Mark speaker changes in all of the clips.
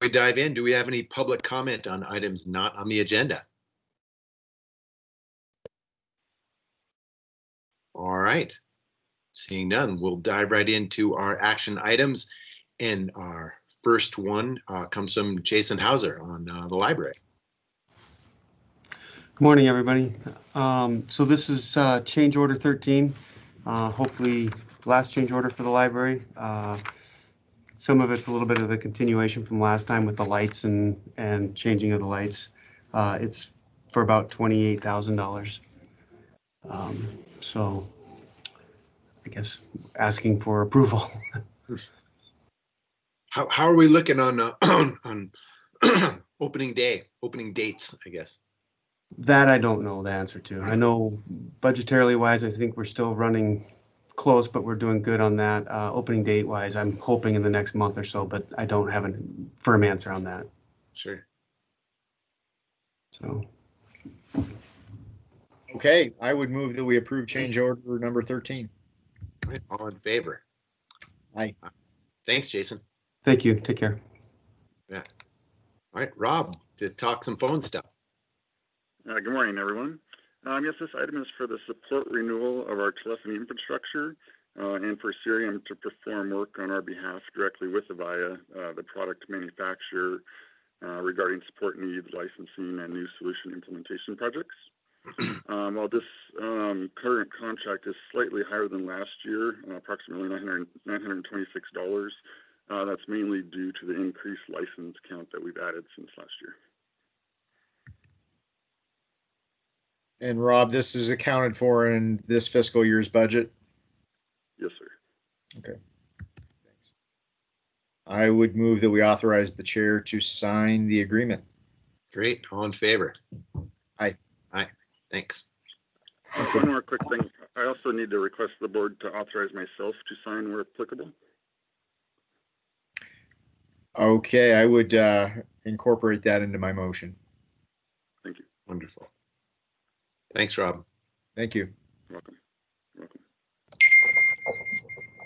Speaker 1: we dive in, do we have any public comment on items not on the agenda? All right. Seeing none, we'll dive right into our action items. And our first one comes from Jason Hauser on the library.
Speaker 2: Good morning, everybody. So this is change order 13. Hopefully last change order for the library. Some of it's a little bit of the continuation from last time with the lights and changing of the lights. It's for about $28,000. So I guess asking for approval.
Speaker 1: How are we looking on on opening dates, I guess?
Speaker 2: That I don't know the answer to. I know budgetarily wise, I think we're still running close, but we're doing good on that. Opening date wise, I'm hoping in the next month or so, but I don't have a firm answer on that.
Speaker 1: Sure.
Speaker 2: So.
Speaker 3: Okay, I would move that we approve change order number 13.
Speaker 1: All right, all in favor?
Speaker 3: Aye.
Speaker 1: Thanks, Jason.
Speaker 2: Thank you. Take care.
Speaker 1: Yeah. All right, Rob, to talk some phone stuff.
Speaker 4: Good morning, everyone. Yes, this item is for the support renewal of our telephony infrastructure and for Cerium to perform work on our behalf directly with Avaya, the product manufacturer, regarding support needs, licensing, and new solution implementation projects. While this current contract is slightly higher than last year, approximately $926, that's mainly due to the increased license count that we've added since last year.
Speaker 3: And Rob, this is accounted for in this fiscal year's budget?
Speaker 4: Yes, sir.
Speaker 3: Okay. Thanks. I would move that we authorize the chair to sign the agreement.
Speaker 1: Great, all in favor?
Speaker 3: Aye.
Speaker 1: Aye, thanks.
Speaker 4: One more quick thing. I also need to request the board to authorize myself to sign where applicable.
Speaker 3: Okay, I would incorporate that into my motion.
Speaker 4: Thank you.
Speaker 1: Wonderful. Thanks, Rob.
Speaker 3: Thank you.
Speaker 4: You're welcome. You're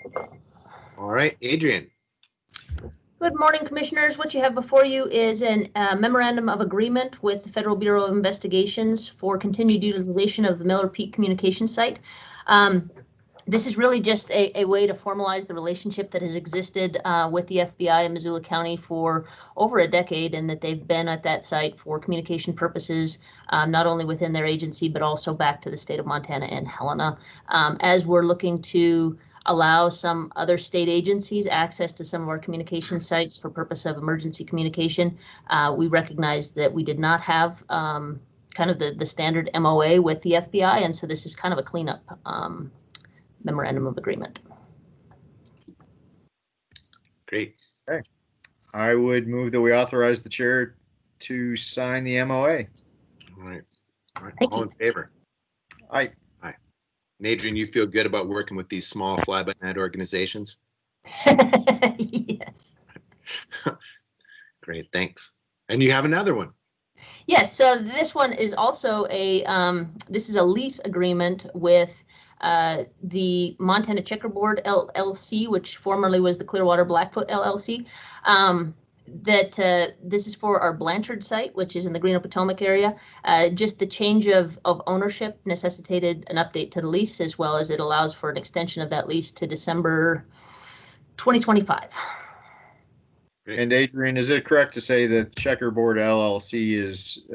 Speaker 4: welcome.
Speaker 1: All right, Adrian.
Speaker 5: Good morning, Commissioners. What you have before you is a memorandum of agreement with the Federal Bureau of Investigations for continued utilization of the Miller Peak Communications Site. This is really just a way to formalize the relationship that has existed with the FBI in Missoula County for over a decade, and that they've been at that site for communication purposes, not only within their agency, but also back to the state of Montana and Helena. As we're looking to allow some other state agencies access to some of our communication sites for purpose of emergency communication, we recognize that we did not have kind of the standard MOA with the FBI, and so this is kind of a cleanup memorandum of agreement.
Speaker 1: Great.
Speaker 3: Okay. I would move that we authorize the chair to sign the MOA.
Speaker 1: All right. All right.
Speaker 5: Thank
Speaker 1: All
Speaker 5: you.
Speaker 1: in favor?
Speaker 3: Aye.
Speaker 1: Aye. And Adrian, you feel good about working with these small fly-by-night organizations?
Speaker 5: Yes.
Speaker 1: Great, thanks. And you have another one.
Speaker 5: Yes, so this one is also a this is a lease agreement with the Montana Checkerboard LLC, which formerly was the Clearwater Blackfoot LLC. This is for our Blanchard site, which is in the Greeno Potomac area. Just the change of ownership necessitated an update to the lease, as well as it allows for an extension of that lease to December 2025.
Speaker 3: And Adrian, is it correct to say that Checkerboard LLC is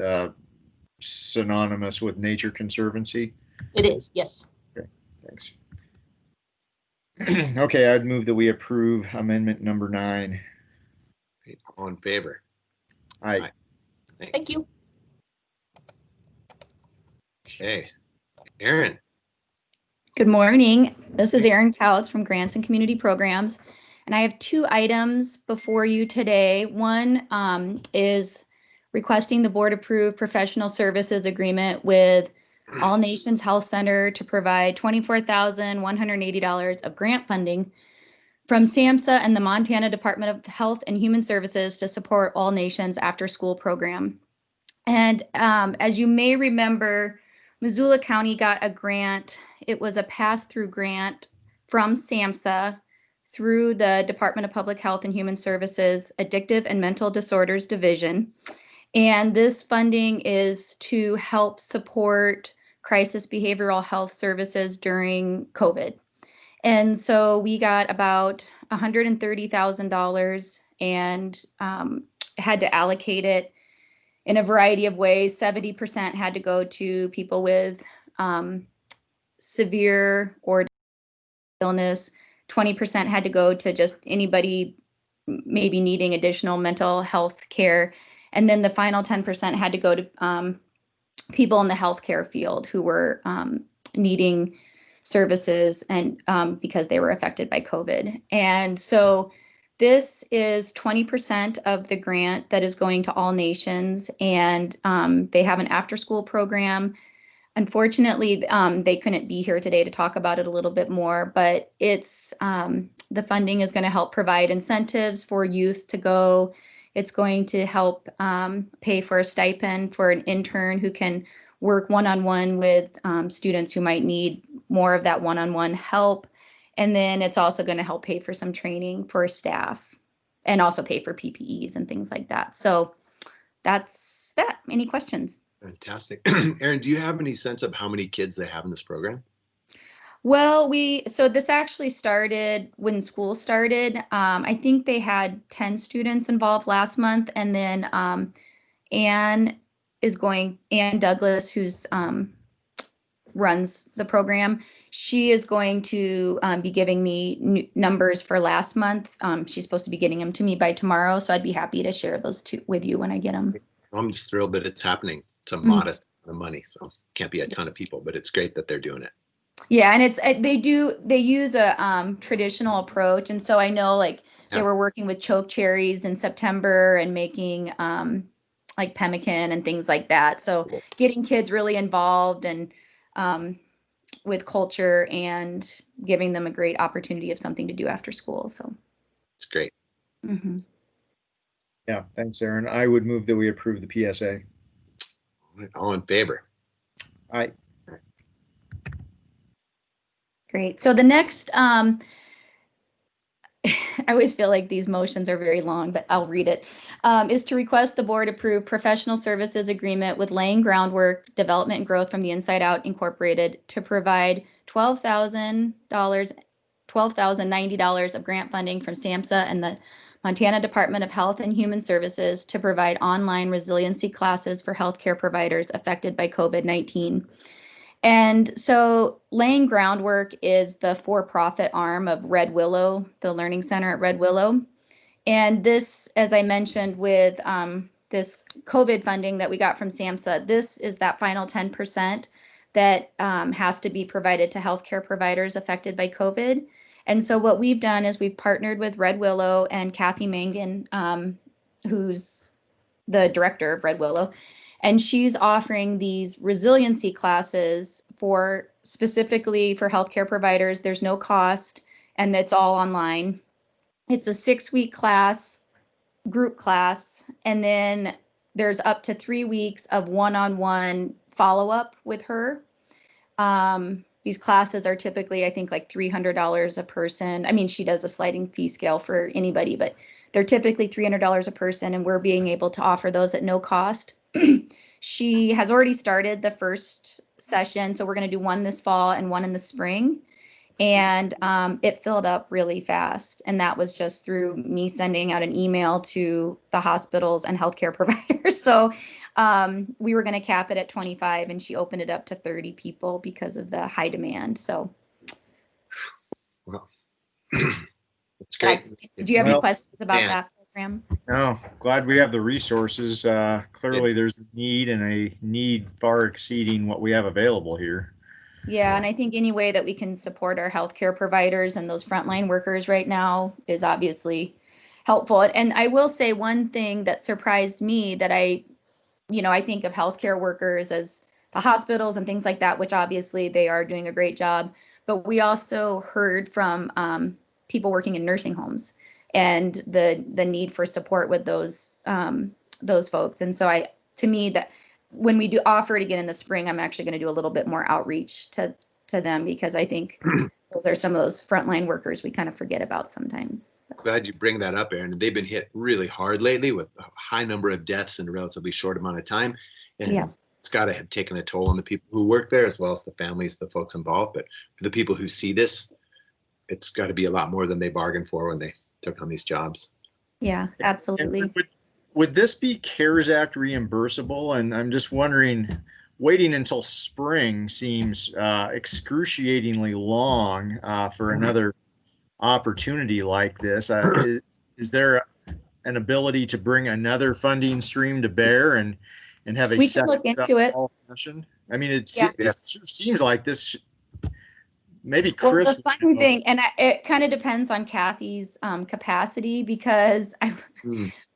Speaker 3: synonymous with Nature Conservancy?
Speaker 5: It is, yes.
Speaker 3: Okay, thanks. Okay, I'd move that we approve amendment number 9.
Speaker 1: All in favor?
Speaker 3: Aye.
Speaker 5: Thank you.
Speaker 1: Okay, Erin.
Speaker 6: Good morning. This is Erin Couts from Grants and Community Programs, and I have 2 items before you today. One is requesting the board approve professional services agreement with All Nations Health Center to provide $24,180 of grant funding from SAMHSA and the Montana Department of Health and Human Services to support All Nations after school program. And as you may remember, Missoula County got a grant. It was a pass-through grant from SAMHSA through the Department of Public Health and Human Services Addictive and Mental Disorders Division. And this funding is to help support crisis behavioral health services during COVID. And so we got about $130,000 and had to allocate it in a variety of ways. 70% had to go to people with severe or illness. 20% had to go to just anybody maybe needing additional mental health care. And then the final 10% had to go to people in the healthcare field who were needing services and because they were affected by COVID. And so this is 20% of the grant that is going to All Nations, and they have an after-school program. Unfortunately, they couldn't be here today to talk about it a little bit more, but it's the funding is going to help provide incentives for youth to go. It's going to help pay for a stipend for an intern who can work one-on-one with students who might need more of that one-on-one help. And then it's also going to help pay for some training for staff and also pay for PPEs and things like that. So that's that. Any questions?
Speaker 1: Fantastic. Erin, do you have any sense of how many kids they have in this program?
Speaker 6: Well, so this actually started when school started. I think they had 10 students involved last month, and then Ann Douglas, who's runs the program, she is going to be giving me numbers for last month. She's supposed to be getting them to me by tomorrow, so I'd be happy to share those with you when I get them.
Speaker 1: I'm just thrilled that it's happening. It's a modest amount of money, so can't be a ton of people, but it's great that they're doing it.
Speaker 6: Yeah, and they use a traditional approach, and so I know like they were working with choke cherries in September and making like pemmican and things like that. So getting kids really involved and with culture and giving them a great opportunity of something to do after school. So
Speaker 1: it's great.
Speaker 6: Mm-hmm.
Speaker 3: Yeah, thanks, Erin. I would move that we approve the PSA.
Speaker 1: All in favor?
Speaker 3: Aye.
Speaker 6: Great. So the next, I always feel like these motions are very long, but I'll read it, is to request the board approve professional services agreement with Laying Groundwork Development and Growth from the Inside Out Incorporated to provide $12,090 of grant funding from SAMHSA and the Montana Department of Health and Human Services to provide online resiliency classes for healthcare providers affected by COVID-19. And so Laying Groundwork is the for-profit arm of Red Willow, the Learning Center at Red Willow. And this, as I mentioned, with this COVID funding that we got from SAMHSA, this is that final 10% that has to be provided to healthcare providers affected by COVID. And so what we've done is we've partnered with Red Willow and Kathy Mangan, who's the director of Red Willow. And she's offering these resiliency classes specifically for healthcare providers. There's no cost, and it's all online. It's a 6-week class, group class, and then there's up to 3 weeks of one-on-one follow-up with her. These classes are typically, I think, like $300 a person. I mean, she does a sliding fee scale for anybody, but they're typically $300 a person, and we're being able to offer those at no cost. She has already started the first session, so we're going to do one this fall and one in the spring. And it filled up really fast. And that was just through me sending out an email to the hospitals and healthcare providers. So we were going to cap it at 25, and she opened it up to 30 people because of the high demand. So.
Speaker 1: Well, that's great.
Speaker 6: Do you have any questions about that program?
Speaker 3: No, glad we have the resources. Clearly there's a need, and a need far exceeding what we have available here.
Speaker 6: Yeah, and I think any way that we can support our healthcare providers and those frontline workers right now is obviously helpful. And I will say one thing that surprised me, that I think of healthcare workers as the hospitals and things like that, which obviously they are doing a great job. But we also heard from people working in nursing homes and the need for support with those folks. And so to me, that when we do offer it again in the spring, I'm actually going to do a little bit more outreach to them, because I think those are some of those frontline workers we kind of forget about sometimes.
Speaker 1: Glad you bring that up, Aaron. They've been hit really hard lately with a high number of deaths in a relatively short amount of time. And
Speaker 6: Yeah.
Speaker 1: it's got to have taken a toll on the people who work there, as well as the families, the folks involved. But for the people who see this, it's got to be a lot more than they bargained for when they took on these jobs.
Speaker 6: Yeah, absolutely.
Speaker 3: And would this be CARES Act reimbursable? And I'm just wondering, waiting until spring seems excruciatingly long for another opportunity like this. Is there an ability to bring another funding stream to bear and have a
Speaker 6: We can look
Speaker 3: second
Speaker 6: into it.
Speaker 3: fall session? I mean, it
Speaker 6: Yeah.
Speaker 3: seems like this. Maybe
Speaker 6: Well,
Speaker 3: Chris.
Speaker 6: the funny thing, and it kind of depends on Kathy's capacity because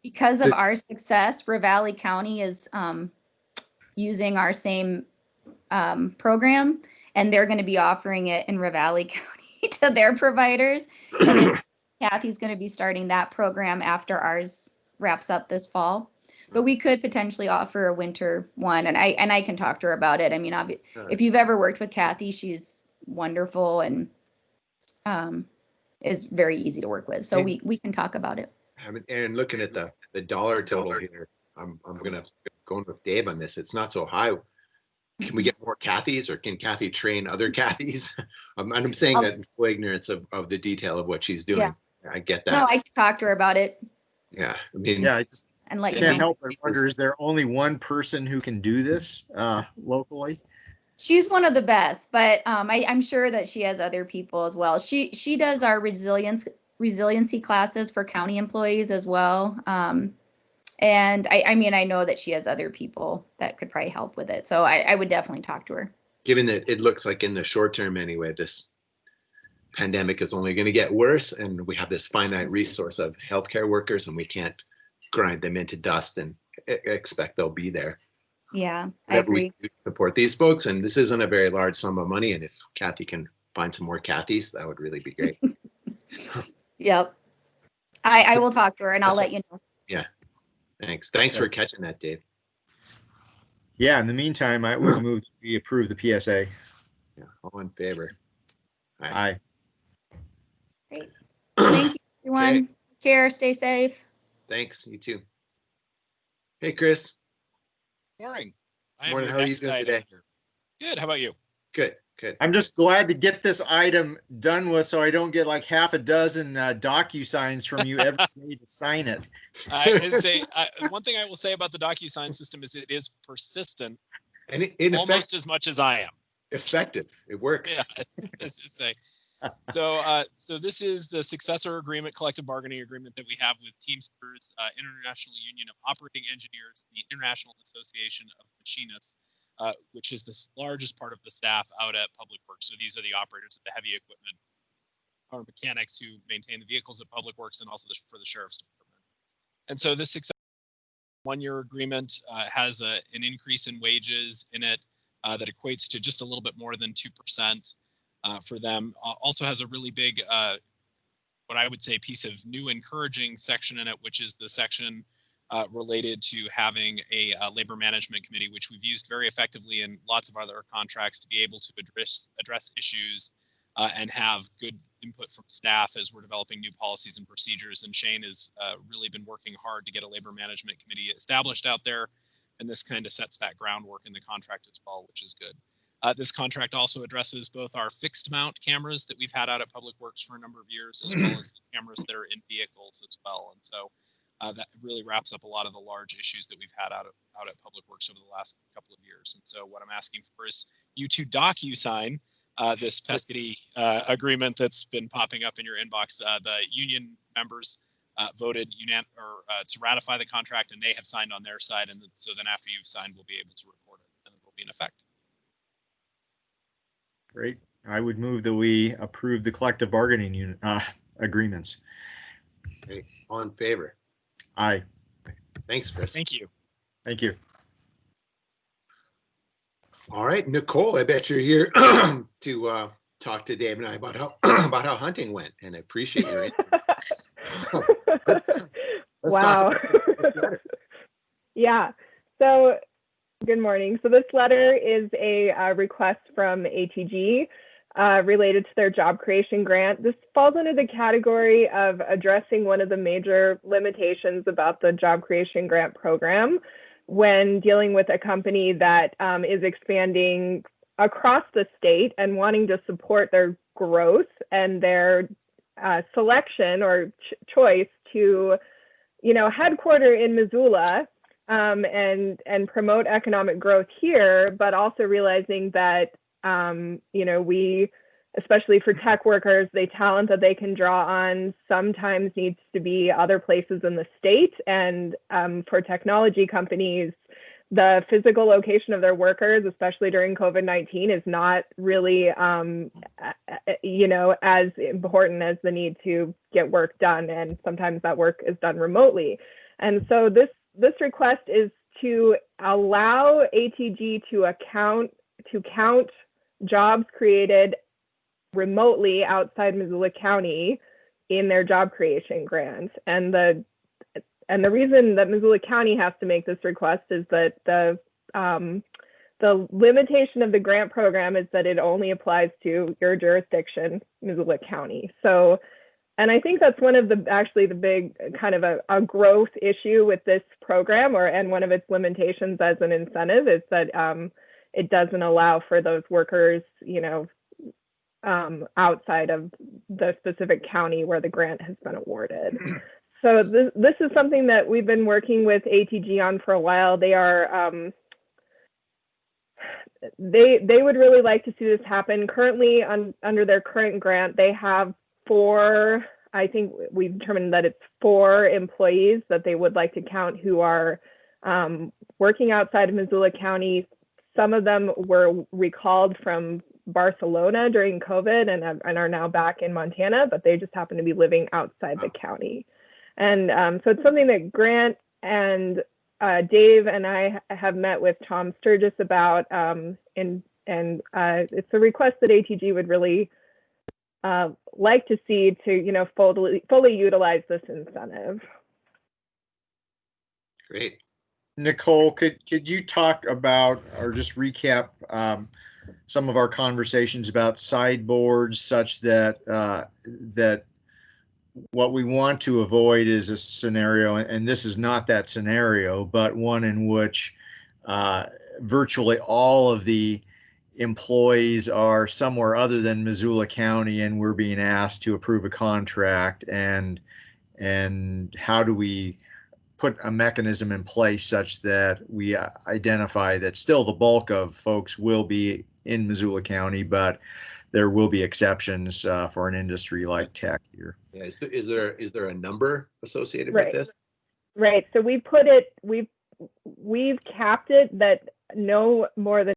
Speaker 6: because of our success, Ravalli County is using our same program, and they're going to be offering it in Ravalli County to their providers. And it's Kathy's going to be starting that program after ours wraps up this fall. But we could potentially offer a winter one, and I can talk to her about it. I mean, if you've ever worked with Kathy, she's wonderful and is very easy to work with. So we can talk about it.
Speaker 1: I mean, Aaron, looking at the dollar total here, I'm gonna go with Dave on this. It's not so high. Can we get more Kathys, or can Kathy train other Kathys? I'm saying that in full ignorance of the detail of what she's doing.
Speaker 6: Yeah.
Speaker 1: I get that.
Speaker 6: No, I can talk to her about it
Speaker 1: Yeah, I mean,
Speaker 3: Yeah, I just
Speaker 6: and let you
Speaker 3: can't
Speaker 6: know.
Speaker 3: help but wonder, is there only one person who can do this locally?
Speaker 6: She's one of the best, but I'm sure that she has other people as well. She does our resiliency classes for county employees as well. And I mean, I know that she has other people that could probably help with it. So I would definitely talk to her.
Speaker 1: given that it looks like in the short term anyway, this pandemic is only going to get worse, and we have this finite resource of healthcare workers, and we can't grind them into dust and expect they'll be there.
Speaker 6: Yeah, I
Speaker 1: Whatever we
Speaker 6: agree.
Speaker 1: do to support these folks, and this isn't a very large sum of money, and if Kathy can find some more Kathys, that would really be great.
Speaker 6: Yep. I will talk to her and I'll let you know.
Speaker 1: Thanks for catching that, Dave.
Speaker 3: Yeah, in the meantime, I would move that we approve the PSA.
Speaker 1: Yeah, all in favor.
Speaker 3: Aye.
Speaker 6: Great. Thank you, everyone.
Speaker 1: Okay.
Speaker 6: Take care, stay safe.
Speaker 1: Thanks, you too. Hey, Chris.
Speaker 7: Morning. I am
Speaker 1: Morning,
Speaker 7: your
Speaker 1: how are you
Speaker 7: next
Speaker 1: doing
Speaker 7: item
Speaker 1: today?
Speaker 7: here. Good. How about you?
Speaker 1: Good, good.
Speaker 3: I'm just glad to get this item done with so I don't get like half a dozen DocuSigns from you every day to sign it.
Speaker 7: I say one thing I will say about the DocuSign system is it is persistent,
Speaker 1: And in
Speaker 7: almost
Speaker 1: effect,
Speaker 7: as much as I am.
Speaker 1: effective. It works.
Speaker 7: Yeah, as to say. So this is the successor agreement, collective bargaining agreement that we have with Teamsters, International Union of Operating Engineers, the International Association of Machinists, which is the largest part of the staff out at Public Works. So these are the operators of the heavy equipment, our mechanics who maintain the vehicles at Public Works, and also for the Sheriff's Department. And so this one-year agreement has an increase in wages in it that equates to just a little bit more than 2%. For them. Also has a really big, what I would say, piece of new encouraging section in it, which is the section related to having a labor management committee, which we've used very effectively in lots of other contracts to be able to address issues and have good input from staff as we're developing new policies and procedures. And Shane has really been working hard to get a labor management committee established out there. And this kind of sets that groundwork in the contract as well, which is good. This contract also addresses both our fixed mount cameras that we've had out at Public Works for a number of years, as well as the cameras that are in vehicles as well. And so that really wraps up a lot of the large issues that we've had out at Public Works over the last couple of years. And so what I'm asking for is you to DocuSign this pesky agreement that's been popping up in your inbox. The union members voted to ratify the contract, and they have signed on their side. And so then after you've signed, we'll be able to record it, and it will be in effect.
Speaker 3: Great. I would move that we approve the collective bargaining agreements.
Speaker 1: Great. All in favor.
Speaker 3: Aye.
Speaker 1: Thanks, Chris.
Speaker 7: Thank you.
Speaker 3: Thank you.
Speaker 1: All right, Nicole, I bet you're here to talk to Dave and I about how hunting went, and I appreciate your interest. Let's
Speaker 8: Wow.
Speaker 1: talk about this letter.
Speaker 8: Yeah. So good morning. So this letter is a request from ATG related to their job creation grant. This falls under the category of addressing one of the major limitations about the job creation grant program when dealing with a company that is expanding across the state and wanting to support their growth and their selection or choice to, headquarter in Missoula and promote economic growth here, but also realizing that, we, especially for tech workers, the talent that they can draw on sometimes needs to be other places in the state. And for technology companies, the physical location of their workers, especially during COVID-19, is not really, as important as the need to get work done. And sometimes that work is done remotely. And so this request is to allow ATG to count jobs created remotely outside Missoula County in their job creation grant. And the reason that Missoula County has to make this request is that the limitation of the grant program is that it only applies to your jurisdiction, Missoula County. So, and I think that's one of the big kind of a growth issue with this program, and one of its limitations as an incentive is that it doesn't allow for those workers, outside of the specific county where the grant has been awarded. So this is something that we've been working with ATG on for a while. They are they would really like to see this happen. Currently, under their current grant, they have 4. I think we've determined that it's 4 employees that they would like to count who are working outside of Missoula County. Some of them were recalled from Barcelona during COVID and are now back in Montana, but they just happen to be living outside the county. And so it's something that Grant and Dave and I have met with Tom Sturgis about, and it's a request that ATG would really like to see to fully utilize this incentive.
Speaker 1: Great.
Speaker 3: Nicole, could you talk about or just recap some of our conversations about sideboards, such that that what we want to avoid is a scenario, and this is not that scenario, but one in which virtually all of the employees are somewhere other than Missoula County, and we're being asked to approve a contract, and how do we put a mechanism in place such that we identify that still the bulk of folks will be in Missoula County, but there will be exceptions for an industry like tech here.
Speaker 1: Yeah, is there a number associated
Speaker 8: Right.
Speaker 1: with this?
Speaker 8: Right. So we've capped it that no more than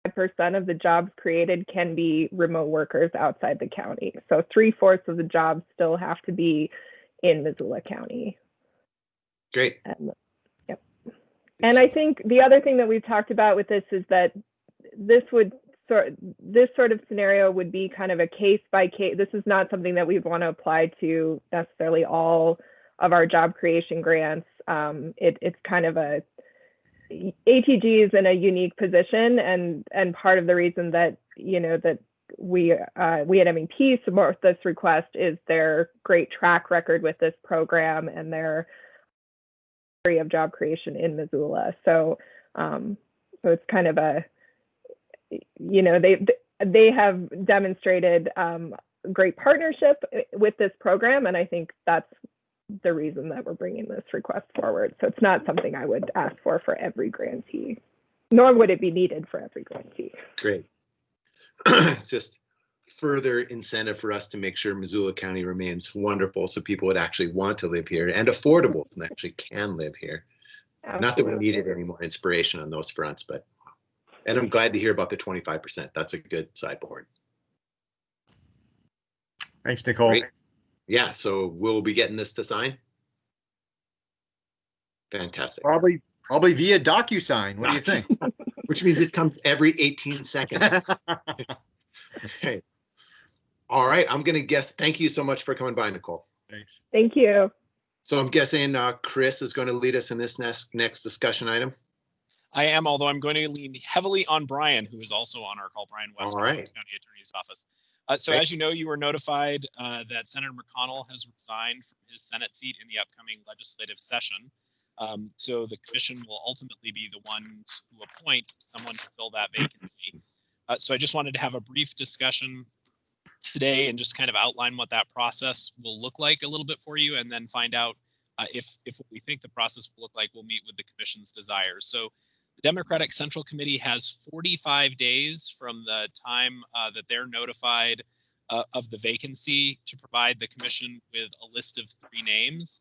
Speaker 8: 5% of the jobs created can be remote workers outside the county. So 3/4 of the jobs still have to be in Missoula County.
Speaker 1: Great.
Speaker 8: Yep. And I think the other thing that we've talked about with this is that this sort of scenario would be kind of a case by case. This is not something that we want to apply to necessarily all of our job creation grants. It's kind of ATG is in a unique position, and part of the reason that that we at MEP support this request is their great track record with this program and their area of job creation in Missoula. So it's kind of they have demonstrated great partnership with this program, and I think that's the reason that we're bringing this request forward. So it's not something I would ask for every grantee, nor would it be needed for every grantee.
Speaker 1: Great. It's just further incentive for us to make sure Missoula County remains wonderful, so people would actually want to live here, and affordable, so they actually can live here.
Speaker 8: Absolutely.
Speaker 1: Not that we needed any more inspiration on those fronts, and I'm glad to hear about the 25%. That's a good sideboard.
Speaker 3: Thanks, Nicole.
Speaker 1: Great. Yeah, so we'll be getting this to sign. Fantastic.
Speaker 3: Probably via DocuSign. What do you think?
Speaker 1: Which means it comes every 18 seconds. Okay. All right, I'm gonna guess. Thank you so much for coming by, Nicole.
Speaker 3: Thanks.
Speaker 8: Thank you.
Speaker 1: So I'm guessing Chris is going to lead us in this next discussion item.
Speaker 7: I am, although I'm going to lean heavily on Brian, who is also on our call, Brian West,
Speaker 1: All right.
Speaker 7: County Attorney's Office. So
Speaker 1: Great.
Speaker 7: as you know, you were notified that Senator McConnell has resigned from his Senate seat in the upcoming legislative session. So the commission will ultimately be the ones who appoint someone to fill that vacancy. So I just wanted to have a brief discussion today and just kind of outline what that process will look like a little bit for you, and then find out if what we think the process will look like will meet with the commission's desires. So the Democratic Central Committee has 45 days from the time that they're notified of the vacancy to provide the commission with a list of 3 names.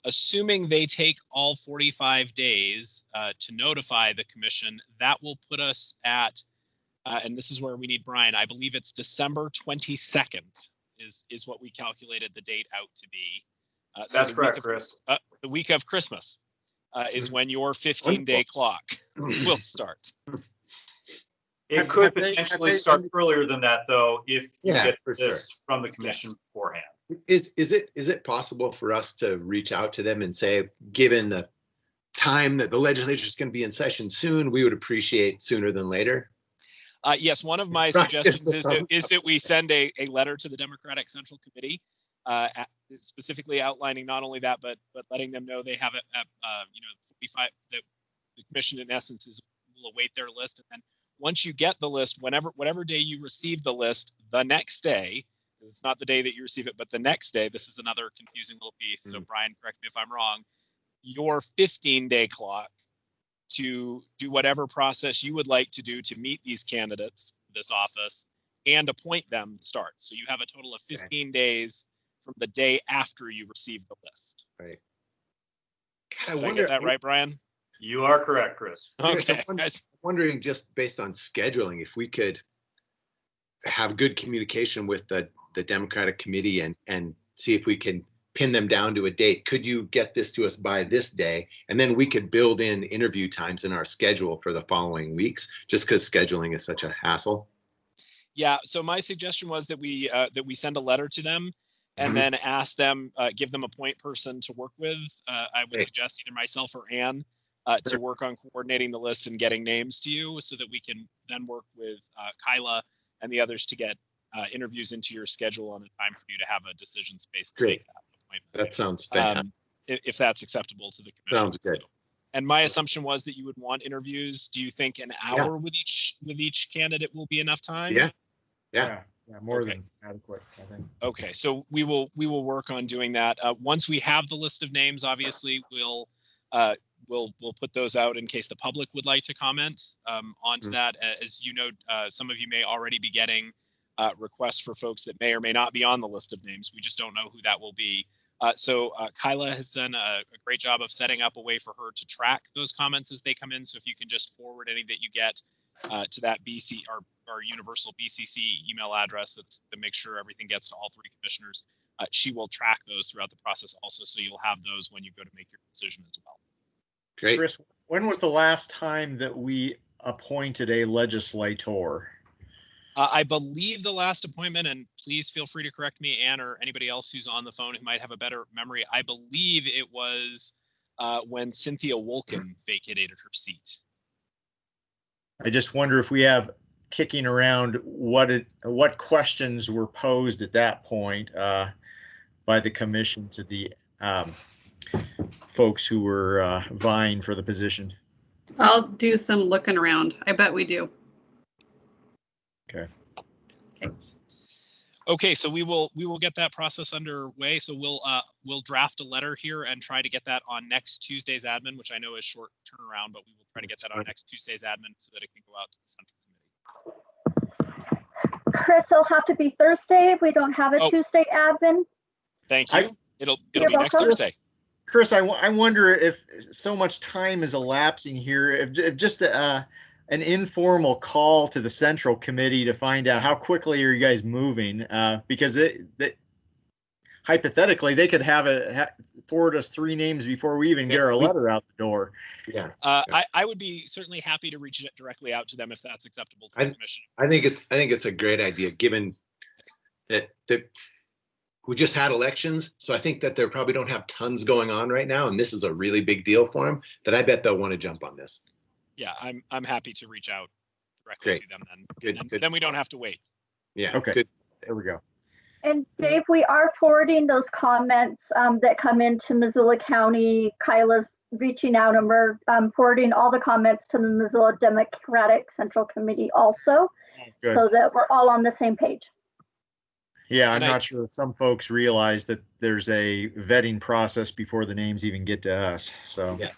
Speaker 7: Assuming they take all 45 days to notify the commission, that will put us at, and this is where we need Brian, I believe it's December 22nd is what we calculated the date out to be. So
Speaker 9: That's correct, Chris.
Speaker 7: The week of Christmas is when your 15-day clock will start.
Speaker 9: It could potentially start earlier than that, though, if you get this from the commission beforehand.
Speaker 1: Is it possible for us to reach out to them and say, given the time that the legislature is going to be in session soon, we would appreciate sooner than later?
Speaker 7: Yes, one of my suggestions is that we send a letter to the Democratic Central Committee, specifically outlining not only that, but letting them know they have it at 45, that the commission in essence will await their list. And then once you get the list, whatever day you receive the list, the next day, because it's not the day that you receive it, but the next day, this is another confusing little piece. So Brian, correct me if I'm wrong, your 15-day clock to do whatever process you would like to do to meet these candidates for this office and appoint them starts. So you have a total of 15 days from the day after you receive the list.
Speaker 1: Right.
Speaker 7: Did I get that right, Brian?
Speaker 9: You are correct, Chris.
Speaker 7: Okay.
Speaker 1: I'm wondering, just based on scheduling, if we could have good communication with the Democratic Committee and see if we can pin them down to a date. Could you get this to us by this day? And then we could build in interview times in our schedule for the following weeks, just because scheduling is such a hassle.
Speaker 7: Yeah, so my suggestion was that we send a letter to them and then ask them, give them a point person to work with. I would suggest either myself or Ann to work on coordinating the list and getting names to you, so that we can then work with Kyla and the others to get interviews into your schedule on a time for you to have a decision space to make that appointment.
Speaker 1: That sounds fantastic.
Speaker 7: If that's acceptable to the commission.
Speaker 1: Sounds good.
Speaker 7: So, and my assumption was that you would want interviews. Do you think an hour with each candidate will be enough time?
Speaker 3: Yeah, more than adequate, I think.
Speaker 7: Okay, so we will work on doing that. Once we have the list of names, obviously we'll put those out in case the public would like to comment onto that. As you know, some of you may already be getting requests for folks that may or may not be on the list of names. We just don't know who that will be. So Kyla has done a great job of setting up a way for her to track those comments as they come in. So if you can just forward any that you get to that BC or universal BCC email address, that's to make sure everything gets to all 3 commissioners. She will track those throughout the process also, so you'll have those when you go to make your decision as well.
Speaker 1: Great.
Speaker 3: Chris, when was the last time that we appointed a legislator?
Speaker 7: I believe the last appointment, and please feel free to correct me, Ann, or anybody else who's on the phone who might have a better memory. I believe it was when Cynthia Wolken vacated her seat.
Speaker 3: I just wonder if we have kicking around what questions were posed at that point by the commission to the folks who were vying for the position.
Speaker 10: I'll do some looking around. I bet we do.
Speaker 3: Okay.
Speaker 7: Okay, so we will get that process underway. So we'll draft a letter here and try to get that on next Tuesday's admin, which I know is short turnaround, but we will try to get that on next Tuesday's admin so that it can go out to the Central Committee.
Speaker 11: Chris, it'll have to be Thursday if we don't have a Tuesday admin.
Speaker 7: Thank you. It'll be next Thursday.
Speaker 3: Chris, I wonder if so much time is elapsing here, if just an informal call to the Central Committee to find out how quickly are you guys moving, because hypothetically they could forward us 3 names before we even get our letter out the door.
Speaker 1: Yeah.
Speaker 7: I would be certainly happy to reach directly out to them if that's acceptable to the commission.
Speaker 1: I think it's a great idea, given that we just had elections. So I think that they probably don't have tons going on right now, and this is a really big deal for them, that I bet they'll want to jump on this.
Speaker 7: yeah, I'm happy to reach out directly
Speaker 1: Great.
Speaker 7: to them then.
Speaker 1: Good.
Speaker 7: Then we don't have to wait.
Speaker 1: Yeah.
Speaker 3: Okay.
Speaker 1: Good.
Speaker 3: There we go.
Speaker 11: And Dave, we are forwarding those comments that come into Missoula County. Kyla's reaching out and we're forwarding all the comments to the Missoula Democratic Central Committee also,
Speaker 3: Good.
Speaker 11: so that we're all on the same page.
Speaker 3: Yeah, I'm not sure if some folks realize that there's a vetting process before the names even get to us. So
Speaker 7: yeah.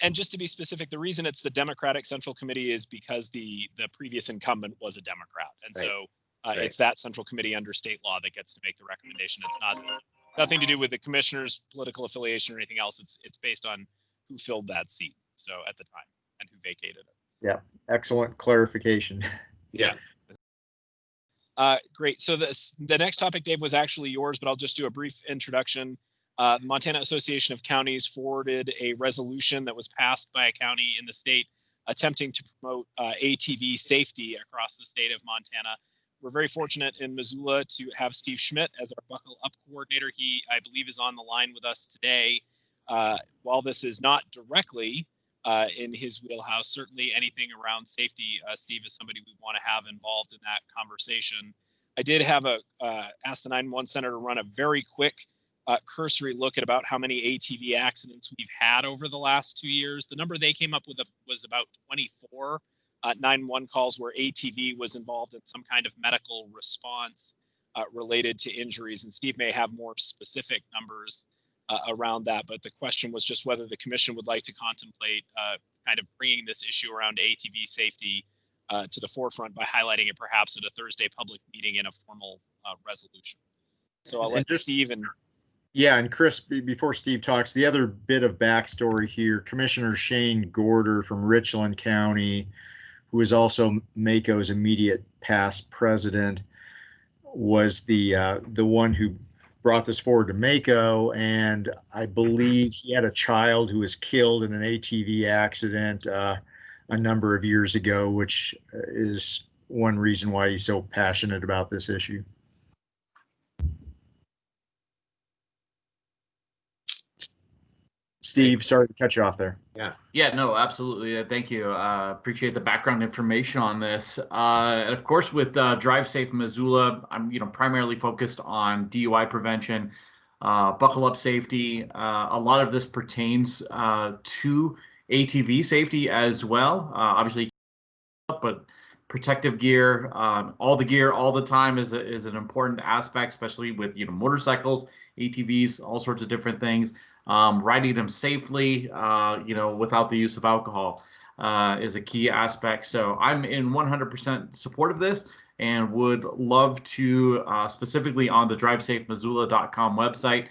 Speaker 7: And just to be specific, the reason it's the Democratic Central Committee is because the previous incumbent was a Democrat, and so it's that Central Committee under state law that gets to make the recommendation. It's nothing to do with the commissioner's political affiliation or anything else. It's based on who filled that seat, so at the time, and who vacated it.
Speaker 3: Yeah, excellent clarification.
Speaker 7: Yeah. Great. So the next topic, Dave, was actually yours, but I'll just do a brief introduction. The Montana Association of Counties forwarded a resolution that was passed by a county in the state attempting to promote ATV safety across the state of Montana. We're very fortunate in Missoula to have Steve Schmidt as our Buckle Up coordinator. He, I believe, is on the line with us today. While this is not directly in his wheelhouse, certainly anything around safety, Steve is somebody we want to have involved in that conversation. I did have ask the 911 center to run a very quick cursory look at about how many ATV accidents we've had over the last 2 years. The number they came up with was about 24 911 calls where ATV was involved in some kind of medical response related to injuries. And Steve may have more specific numbers around that, but the question was just whether the commission would like to contemplate kind of bringing this issue around ATV safety to the forefront by highlighting it perhaps at a Thursday public meeting in a formal resolution. So I'll let Steve and
Speaker 3: yeah, and Chris, before Steve talks, the other bit of backstory here, Commissioner Shane Gorder from Richland County, who is also MACO's immediate past president, was the one who brought this forward to MACO, and I believe he had a child who was killed in an ATV accident a number of years ago, which is one reason why he's so passionate about this issue. Steve, sorry to cut you off there.
Speaker 12: Yeah, no, absolutely. Thank you. Appreciate the background information on this. And of course, with Drive Safe Missoula, I'm primarily focused on DUI prevention, buckle up safety. A lot of this pertains to ATV safety as well. Obviously, but protective gear, all the gear all the time is an important aspect, especially with motorcycles, ATVs, all sorts of different things. Riding them safely, without the use of alcohol is a key aspect. So I'm in 100% support of this and would love to, specifically on the drivesafemissoula.com website,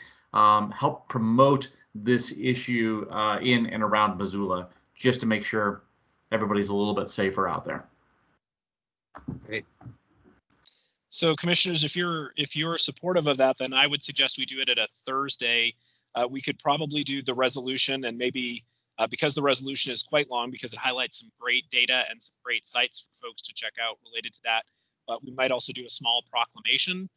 Speaker 12: help promote this issue in and around Missoula, just to make sure everybody's a little bit safer out there.
Speaker 1: Great.
Speaker 7: So commissioners, if you're supportive of that, then I would suggest we do it at a Thursday. We could probably do the resolution, and maybe because the resolution is quite long, because it highlights some great data and some great sites for folks to check out related to that. We might also do a small proclamation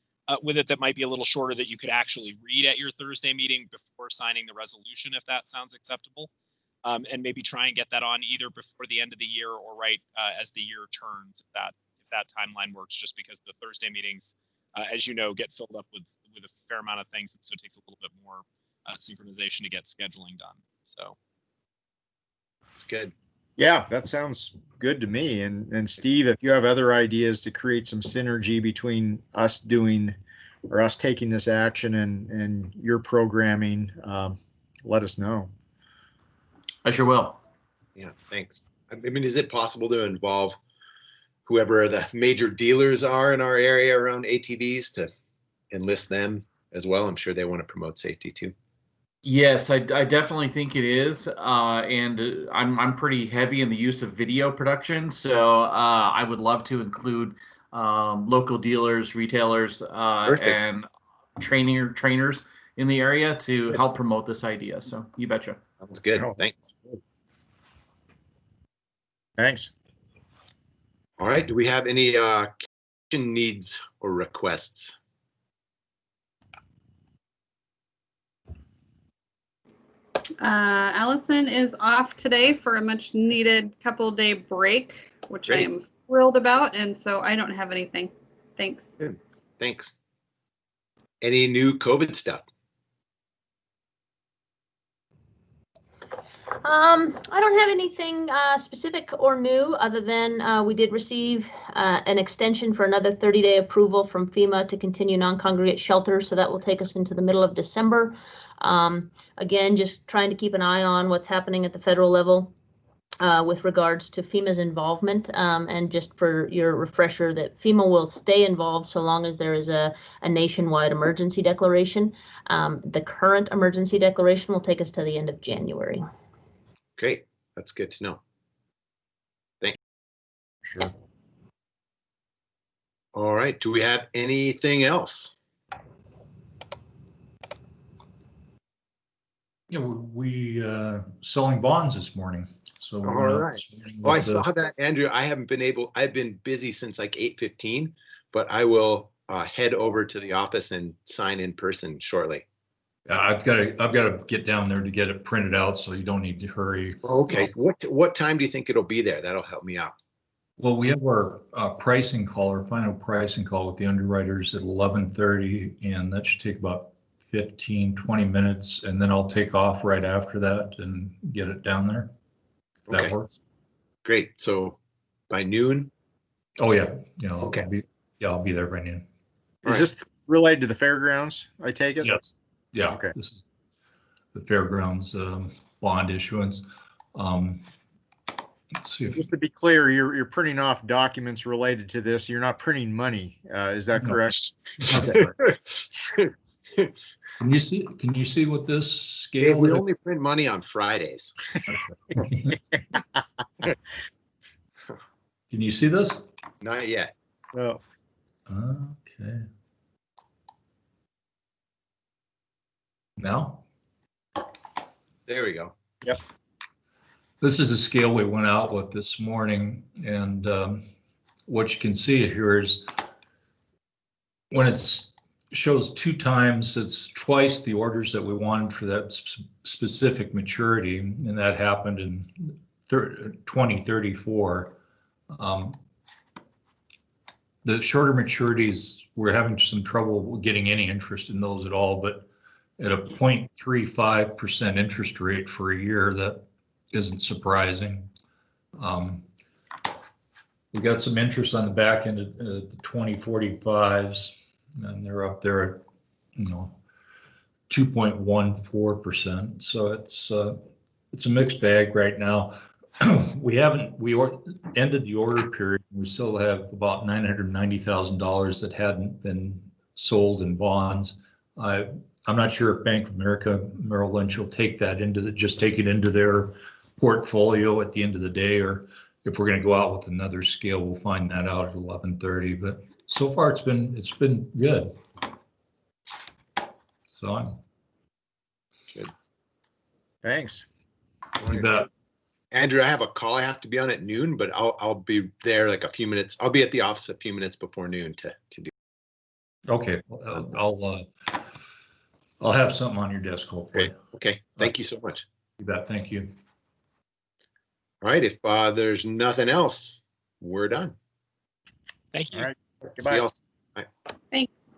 Speaker 7: with it that might be a little shorter that you could actually read at your Thursday meeting before signing the resolution, if that sounds acceptable. And maybe try and get that on either before the end of the year or right as the year turns, if that timeline works, just because the Thursday meetings, as you know, get filled up with a fair amount of things, and so it takes a little bit more synchronization to get scheduling done. So
Speaker 1: it's good.
Speaker 3: Yeah, that sounds good to me. And Steve, if you have other ideas to create some synergy between us taking this action and your programming, let us know.
Speaker 12: I sure will.
Speaker 1: Yeah, thanks. I mean, is it possible to involve whoever the major dealers are in our area around ATVs to enlist them as well? I'm sure they want to promote safety too.
Speaker 12: Yes, I definitely think it is, and I'm pretty heavy in the use of video production, so I would love to include local dealers, retailers, and trainers in the area to help promote this idea. So you betcha.
Speaker 1: Sounds good. Thanks.
Speaker 3: Thanks.
Speaker 1: All right. Do we have any needs or requests?
Speaker 10: Allison is off today for a much needed couple-day break, which I
Speaker 1: Great.
Speaker 10: am thrilled about, and so I don't have anything. Thanks.
Speaker 1: Good. Thanks. Any new COVID stuff?
Speaker 5: I don't have anything specific or new other than we did receive an extension for another 30-day approval from FEMA to continue non-congregate shelter. So that will take us into the middle of December. Again, just trying to keep an eye on what's happening at the federal level with regards to FEMA's involvement. And just for your refresher, that FEMA will stay involved so long as there is a nationwide emergency declaration. The current emergency declaration will take us to the end of January.
Speaker 1: Great. That's good to know. Thank you.
Speaker 9: Sure.
Speaker 1: All right. Do we have anything else?
Speaker 13: Yeah, we selling bonds this morning. So
Speaker 1: All right. Oh, I saw that, Andrew. I've been busy since like 8:15, but I will head over to the office and sign in person shortly.
Speaker 13: I've got to get down there to get it printed out, so you don't need to hurry.
Speaker 1: Okay. What time do you think it'll be there? That'll help me out.
Speaker 13: Well, we have our pricing call, our final pricing call with the underwriters at 11:30, and that should take about 15-20 minutes, and then I'll take off right after that and get it down there. If that works.
Speaker 1: Great. So by noon?
Speaker 13: Oh yeah.
Speaker 1: Okay.
Speaker 13: I'll be there by noon.
Speaker 3: Is this related to the fairgrounds, I take it?
Speaker 13: Yes. Yeah.
Speaker 3: Okay.
Speaker 13: This is the fairgrounds bond issuance. Let's see if,
Speaker 3: Just to be clear, you're printing off documents related to this. You're not printing money. Is that correct?
Speaker 13: Can you see what this scale?
Speaker 1: We only print money on Fridays.
Speaker 13: Can you see this?
Speaker 1: Not yet.
Speaker 3: Oh.
Speaker 13: Okay. Now?
Speaker 1: There we go.
Speaker 3: Yep.
Speaker 13: This is a scale we went out with this morning, and what you can see here is when it shows 2 times, it's twice the orders that we wanted for that specific maturity, and that happened in 2034. The shorter maturities, we're having some trouble getting any interest in those at all, but at a 0.35% interest rate for a year, that isn't surprising. We got some interest on the back end of the 2045s, and they're up there at 2.14%. So it's a mixed bag right now. We ended the order period. We still have about $990,000 that hadn't been sold in bonds. I'm not sure if Bank of America Merrill Lynch will take that take it into their portfolio at the end of the day, or if we're going to go out with another scale, we'll find that out at 11:30. But so far, it's been good. So I'm
Speaker 1: good.
Speaker 3: Thanks.
Speaker 13: You bet.
Speaker 1: Andrew, I have a call I have to be on at noon, but I'll be there like a few minutes. I'll be at the office a few minutes before noon to do.
Speaker 13: Okay, I'll have something on your desk hopefully.
Speaker 1: Okay. Thank you so much.
Speaker 13: You bet. Thank you.
Speaker 1: All right. If there's nothing else, we're done.
Speaker 7: Thank you.
Speaker 3: All right.
Speaker 1: See y'all. Bye.
Speaker 10: Thanks.